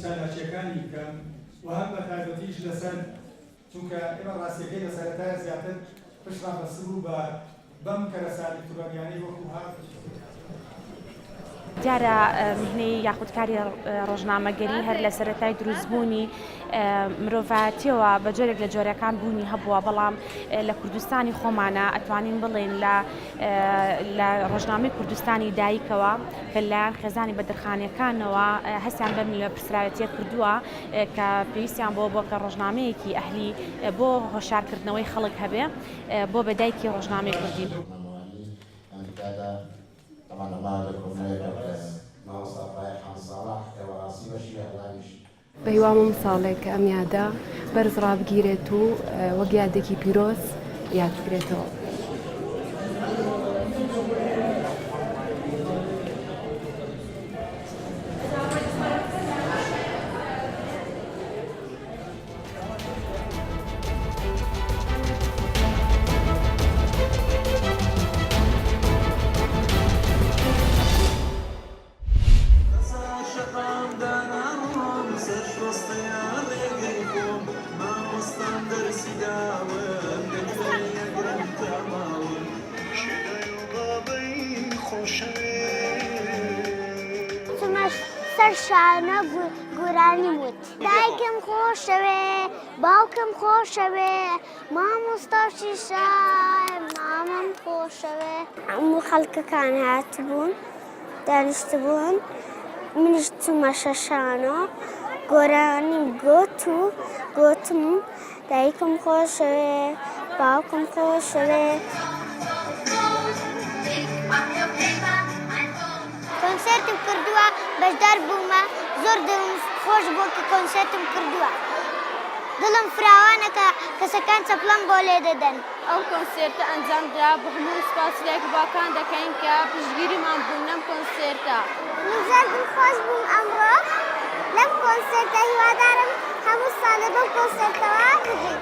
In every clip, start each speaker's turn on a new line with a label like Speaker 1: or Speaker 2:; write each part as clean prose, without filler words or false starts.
Speaker 1: چالاکیەکانی بکەم و هەم بە تایبەتیش لەسەر چونکە ئێمە ڕاستیەکەی لە سەرەتایە زیاتر پشتمان بەسر بوو بەم کەرەسانی تورانیانەی وەکو هات
Speaker 2: دیارە مهنەی یاخودکاری ڕۆژنامەگەری هەر لە سەرەتای دروستبوونی مرۆڤایەتیەوە بە جۆرێک لە جۆرەکان بوونی هەبووە بەڵام لە کوردستانی خۆمانە ئەتوانین بڵێن لە ڕۆژنامەی کوردستانی دایکەوە لەلایەن خێزانی بەدرخانیەکانەوە هەستیان بەم لە پرسراوەتیە کردووە کە پێویستیان بۆ کە ڕۆژنامەیەکی ئەهلی بۆ هۆشارکردنەوەی خەڵک هەبێ بۆ بەدایکی ڕۆژنامەی کوردی.
Speaker 3: طبعا الله لكم ماوەستا ڕایحان ساڵح کەوەڕاستی بەشی هەڵاویش
Speaker 4: بەهیوامم ساڵێک کە ئەم یادە بەرز ڕابگیرێت و وەک یادێکی پیرۆز یاد بکرێتەوە.
Speaker 5: سەر شانە گورانی وت دایکم خۆشەوێ باوکم خۆشەوێ مامۆستاشیشە مامەم خۆشەوێ هەموو خەڵکەکان هاتبوون دانیشتبوون منیش چوومە شەشانە گۆرانیم گوتم دایکم خۆشەوێ باوکم خۆشەوێ کۆنسێرتم کردووە بەشدار بوومە زۆر دڵم خۆش بوو کە کۆنسێرتم کردووە دڵم فراوانە کە کەسەکان چەپڵەم بۆ لێ دەدەن
Speaker 6: ئەو کۆنسێرتە ئەنجامدرا بە هەموو سپاسیلێک باکان دەکەین کە پشتگیریمان بوون لەم کۆنسێرتە
Speaker 5: زۆر دڵخۆش بووم ئەمڕۆ لەم کۆنسێرتە هیوادارم هەموو ساڵێ بەم کۆنسێرتەوە بگین.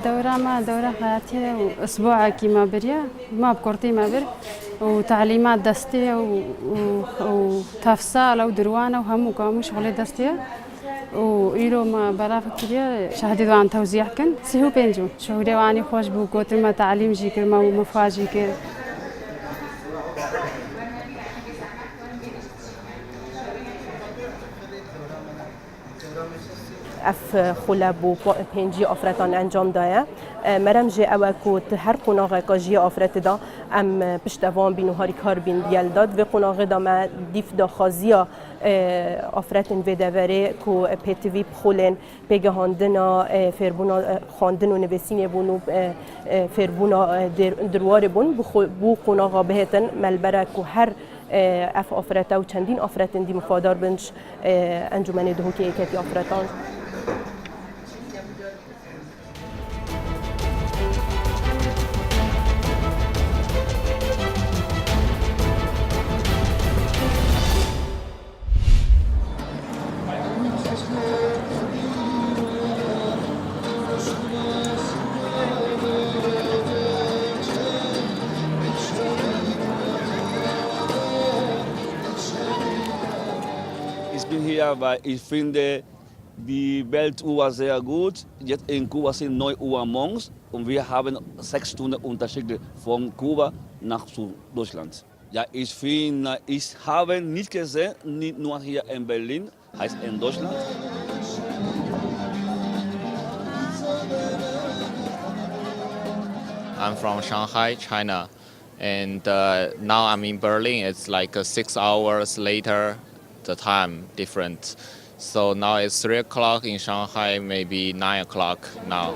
Speaker 7: دورة دورة حياتي أسبوع كيما بريا ما بكورتي ما بر وتعليمات دستية وتفصال ودروانة وهم وكامو شغلي دستية وإيرو ما برافق كبير شهدوا عن توزيع كن سهو بينجو شهودي واني خوش بو كوتر ما تعليم جيكر ما مفاجي كر
Speaker 8: اف خلاب و پنجی آفرتان انجام داده مرم جه او کوت هر قناغ کاجی آفرت دا ام پشتوان بین و هاری کار بین دیال داد و قناغ دا ما دیف دا خازیا آفرتن و دوره کو پتوی بخولن بگهاندنا فربونا خواندن و نویسین بونو فربونا دروار بون بو قناغ بهتن ملبرک و هر اف آفرته و چندین آفرتن دی مفادار بنش انجمن دهوکی ایکتی آفرتان
Speaker 9: Ich bin hier, weil ich finde, die Weltuhr sehr gut. Jetzt in Kuba sind 9 Uhr morgens und wir haben 6 Stunden Unterschied von Kuba nach Deutschland. Ja, ich finde, ich habe nicht gesehen, nicht nur hier in Berlin, heißt in Deutschland.
Speaker 10: I'm from Shanghai, China, and now I'm in Berlin. It's like 6 hours later. The time different. So now it's 3 o'clock in Shanghai, maybe 9 o'clock now.